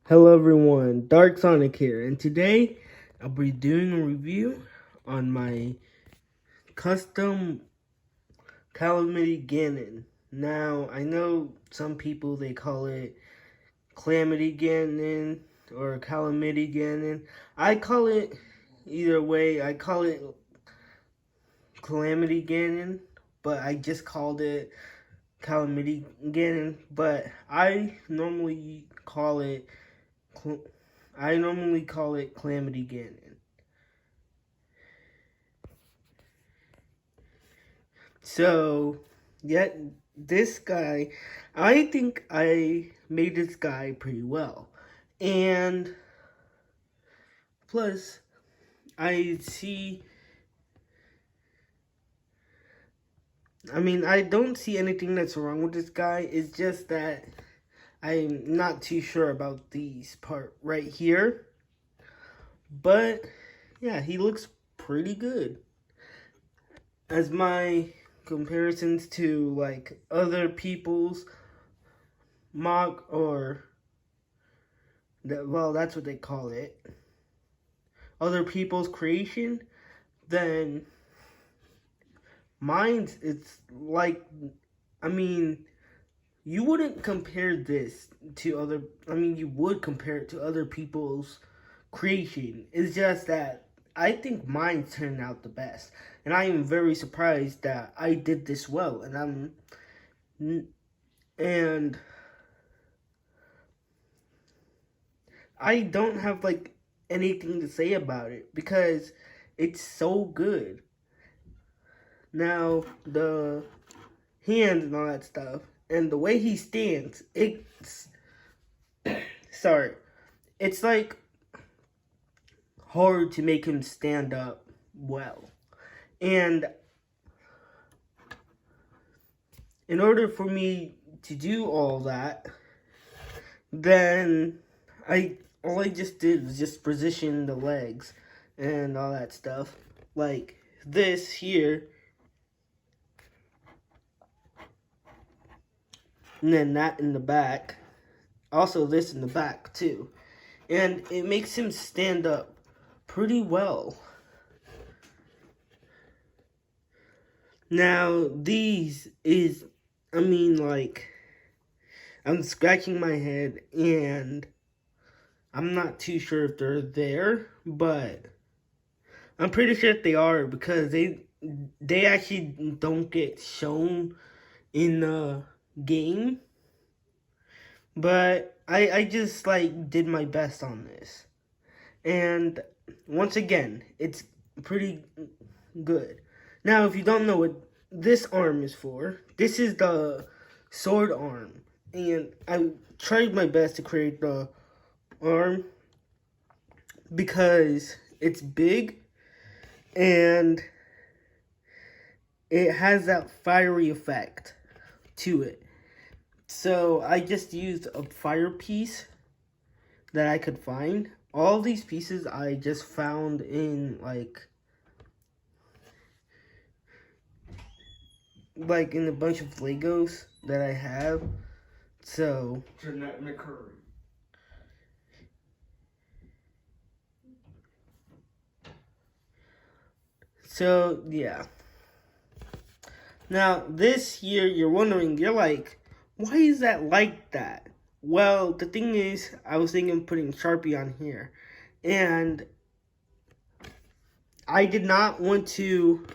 Hello everyone, Dark Sonic here, and today I'll be doing a review on my custom calamity ganon. Now, I know some people, they call it calamity ganon or calamity ganon. I call it either way. I call it calamity ganon, but I just called it calamity ganon. But I normally call it Calamity Ganon. So, yet this guy, I think I made this guy pretty well. And plus, I don't see anything that's wrong with this guy. It's just that I'm not too sure about these part right here. But, yeah, he looks pretty good. As my comparisons to, like, other people's MOC, or, well, that's what they call it, other people's creation, then mine's, it's like, you wouldn't compare this to other, you would compare it to other people's creation. It's just that I think mine turned out the best, and I am very surprised that I did this well. And I don't have like anything to say about it because it's so good. Now the hands and all that stuff, and the way he stands, it's sorry, it's like hard to make him stand up well. And in order for me to do all that, then all I just did was just position the legs and all that stuff. Like this here. And then that in the back. Also this in the back too. And it makes him stand up pretty well. Now these is, I'm scratching my head and I'm not too sure if they're there, but I'm pretty sure if they are, because they actually don't get shown in the game. But I just like did my best on this. And once again, it's pretty good. Now, if you don't know what this arm is for, this is the sword arm. And I tried my best to create the arm because it's big and it has that fiery effect to it. So I just used a fire piece that I could find. All these pieces I just found in like in a bunch of Legos that I have. So Jeanette McCurry. So yeah. Now this here, you're wondering, you're like, why is that like that? Well, the thing is, I was thinking of putting Sharpie on here, and I did not want to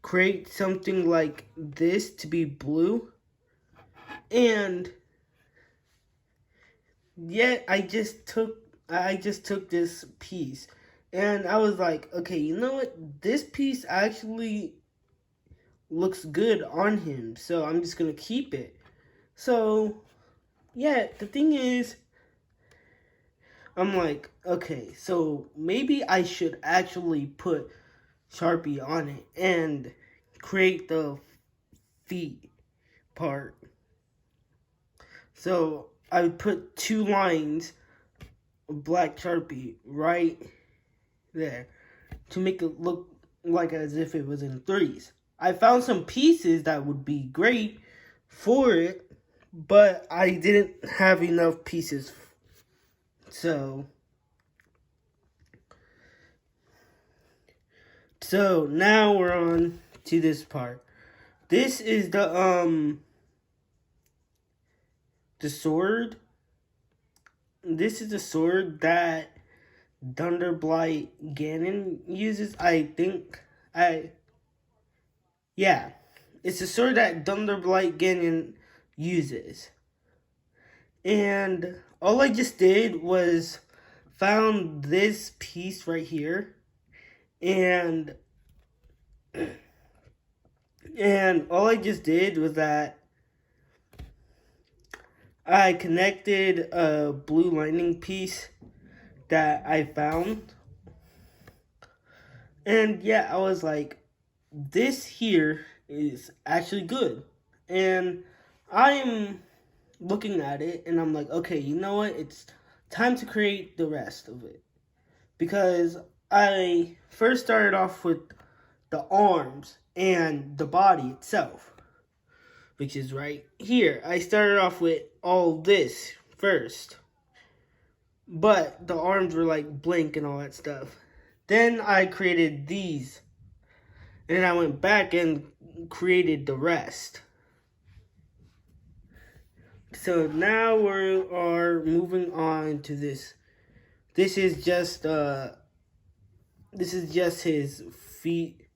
create something like this to be blue, and yet I just took this piece, and I was like, okay, you know what? This piece actually looks good on him, so I'm just gonna keep it. So yeah, the thing is, I'm like, okay, so maybe I should actually put Sharpie on it and create the feet part. So I would put 2 lines of black Sharpie right there to make it look like as if it was in 3s. I found some pieces that would be great for it, but I didn't have enough pieces So now we're on to this part. This is the sword. This is the sword that Thunderblight Ganon uses. Yeah, it's a sword that Thunderblight Ganon uses. And all I just did was found this piece right here, and all I just did was that I connected a blue lightning piece that I found. And yeah, I was like, this here is actually good. And I am looking at it and I'm like, okay, you know what? It's time to create the rest of it. Because I first started off with the arms and the body itself, which is right here. I started off with all this first, but the arms were like blank and all that stuff. Then I created these, and then I went back and created the rest. So now we are moving on to this. This is just his feet,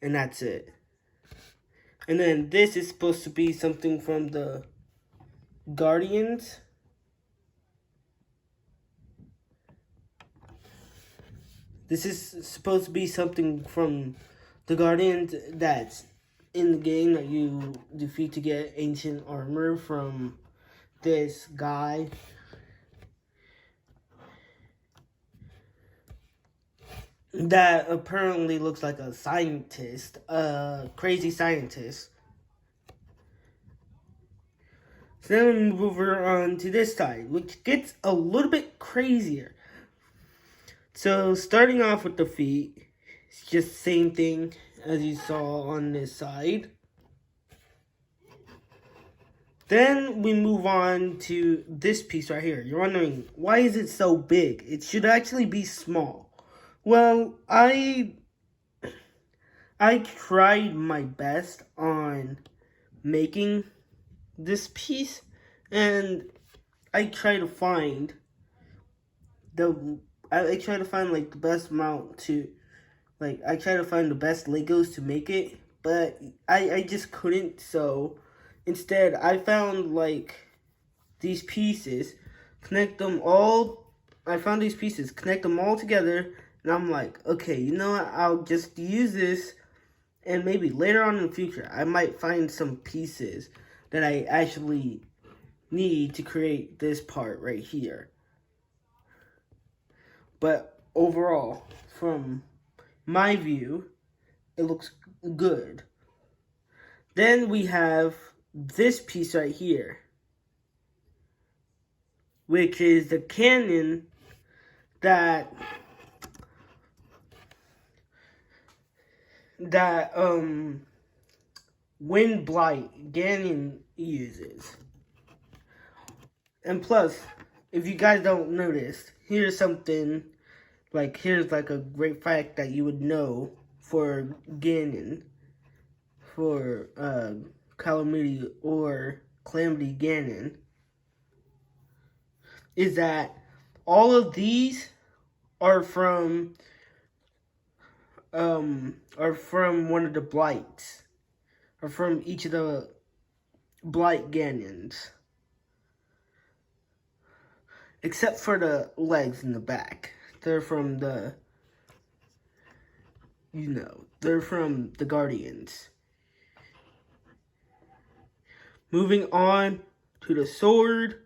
and that's it. And then this is supposed to be something from the Guardians. This is supposed to be something from the Guardians that's in the game that you defeat to get ancient armor from this guy. That apparently looks like a scientist, a crazy scientist. So then we move over on to this side, which gets a little bit crazier. So starting off with the feet, it's just the same thing as you saw on this side. Then we move on to this piece right here. You're wondering, why is it so big? It should actually be small. Well, I tried my best on making this piece, and I try to find like the best amount to, like, I try to find the best Legos to make it, but I just couldn't. So instead I found like these pieces, connect them all. I found these pieces, connect them all together, and I'm like, okay, you know what? I'll just use this, and maybe later on in the future I might find some pieces that I actually need to create this part right here. But overall, from my view, it looks good. Then we have this piece right here, which is the cannon that Wind Blight Ganon uses. And plus, if you guys don't notice, here's something, like, here's like a great fact that you would know for Ganon, for Calamity or Calamity Ganon, is that all of these are from one of the Blights, or from each of the Blight Ganons. Except for the legs in the back. They're from the, they're from the Guardians. Moving on to the sword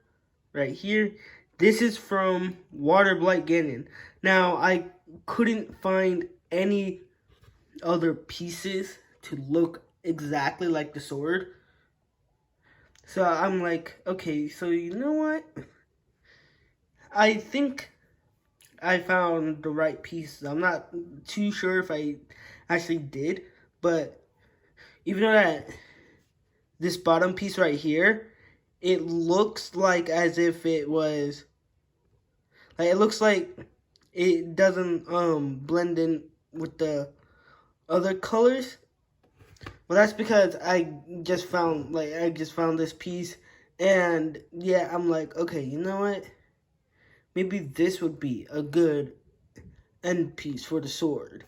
right here. This is from Water Blight Ganon. Now, I couldn't find any other pieces to look exactly like the sword. So I'm like, okay, so you know what? I think I found the right pieces. I'm not too sure if I actually did, but even though that this bottom piece right here, it looks like as if it was Like, it looks like it doesn't blend in with the other colors. Well, that's because I just found this piece, and yeah, I'm like, okay, you know what? Maybe this would be a good end piece for the sword.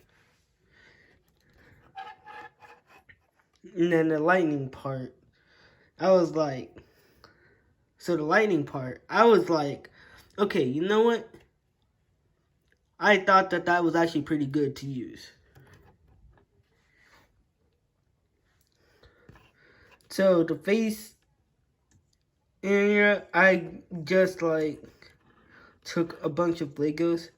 And then the lightning part, I was like, okay, you know what? I thought that was actually pretty good to use. So the face area, I just like took a bunch of Legos.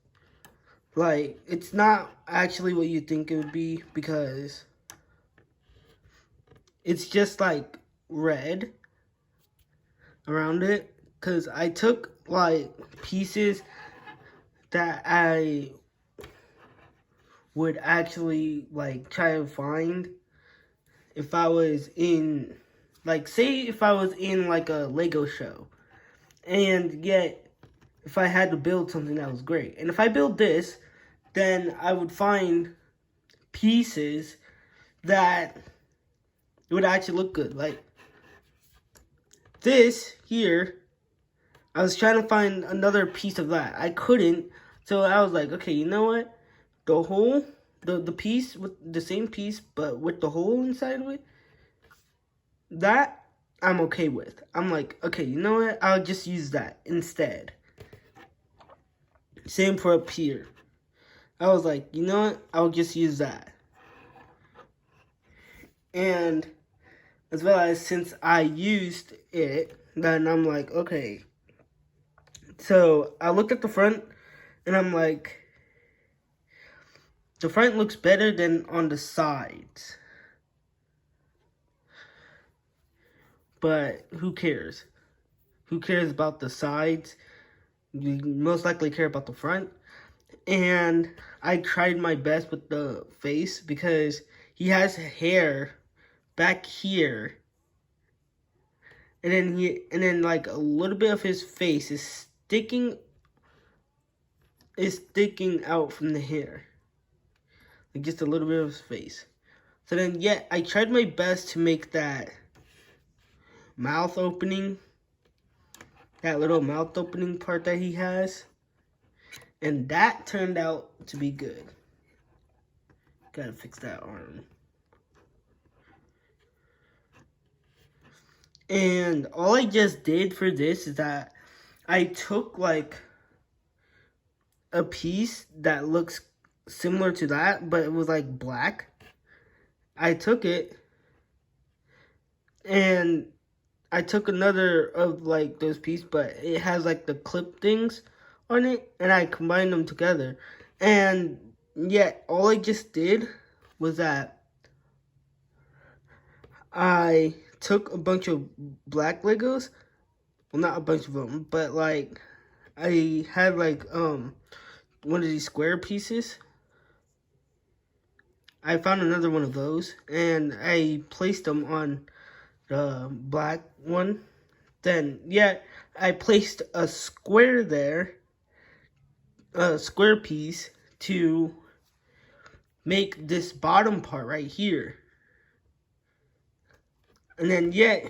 Like, it's not actually what you think it would be, because it's just like red around it. Because I took like pieces that I would actually like try and find if I was in, like, say if I was in like a Lego show, and yet if I had to build something that was great, and if I build this, then I would find pieces that would actually look good. Like this here, I was trying to find another piece of that. I couldn't, so I was like, okay, you know what? The hole, the piece with the same piece, but with the hole inside of it, that I'm okay with. I'm like, okay, you know what? I'll just use that instead. Same for up here. I was like, you know what? I'll just use that. And as well as, since I used it, then I'm like, okay. So I looked at the front, and I'm like, the front looks better than on the sides. But who cares? Who cares about the sides? You most likely care about the front. And I tried my best with the face, because he has hair back here, and then like a little bit of his face is sticking out from the hair, like just a little bit of his face. So then, yeah, I tried my best to make that mouth opening, that little mouth opening part that he has, and that turned out to be good. Gotta fix that arm. And all I just did for this is that I took like a piece that looks similar to that, but it was like black. I took it, and I took another of like those pieces, but it has like the clip things on it, and I combined them together. And yet, all I just did was that I took a bunch of black Legos. Well, not a bunch of them, but like I had like one of these square pieces. I found another one of those, and I placed them on the black one. Then, yeah, I placed a square there, a square piece, to make this bottom part right here. And then, yeah,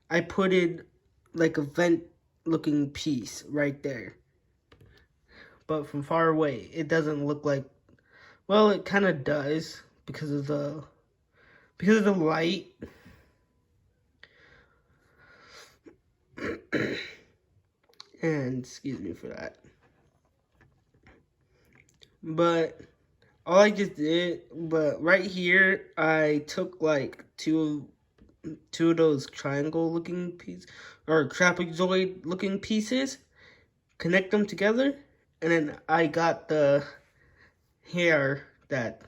I put in like a vent looking piece right there. But from far away, it doesn't look like, well, it kind of does because of the light. And excuse me for that. But all I just did, but right here, I took like two of those triangle looking pieces, or trapezoid looking pieces, connect them together, and then I got the hair that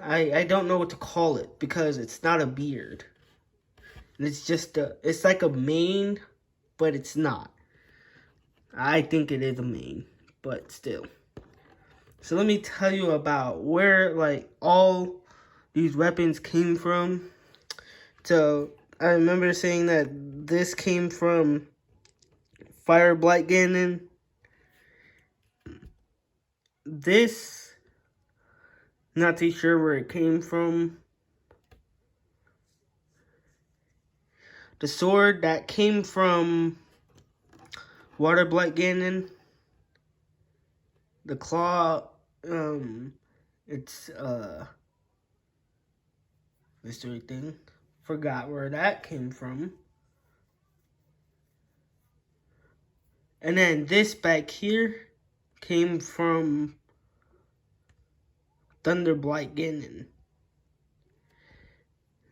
I don't know what to call it, because it's not a beard. And it's just it's like a mane, but it's not. I think it is a mane, but still. So let me tell you about where like all these weapons came from. So I remember saying that this came from Fire Blight Ganon. This, not too sure where it came from. The sword that came from Water Blight Ganon. The claw, it's mystery thing. Forgot where that came from. And then this back here came from Thunder Blight Ganon.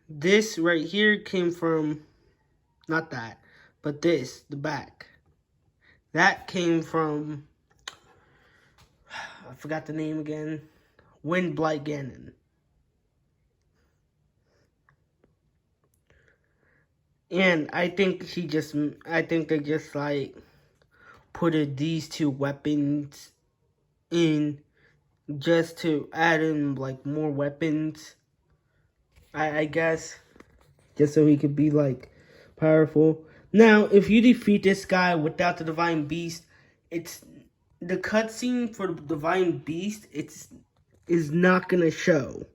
This right here came from, not that, but this, the back. That came from, I forgot the name again, Wind Blight Ganon. And I think they just like put these two weapons in just to add in like more weapons. I guess just so he could be like powerful. Now, if you defeat this guy without the Divine Beast, it's the cutscene for the Divine Beast. Is not gonna show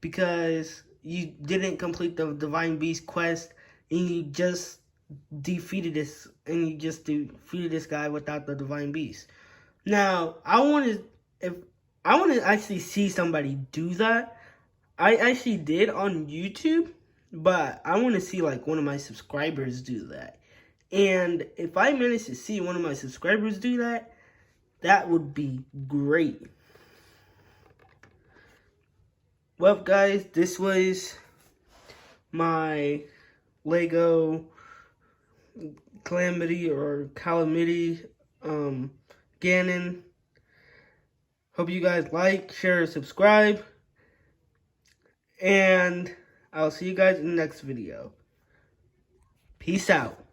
because you didn't complete the Divine Beast quest, and you just defeated this guy without the Divine Beast. Now, I want to actually see somebody do that. I actually did on YouTube, but I want to see like one of my subscribers do that. And if I manage to see one of my subscribers do that, that would be great. Well, guys, this was my Lego calamity or calamity Ganon. Hope you guys like, share, subscribe. And I'll see you guys in the next video. Peace out.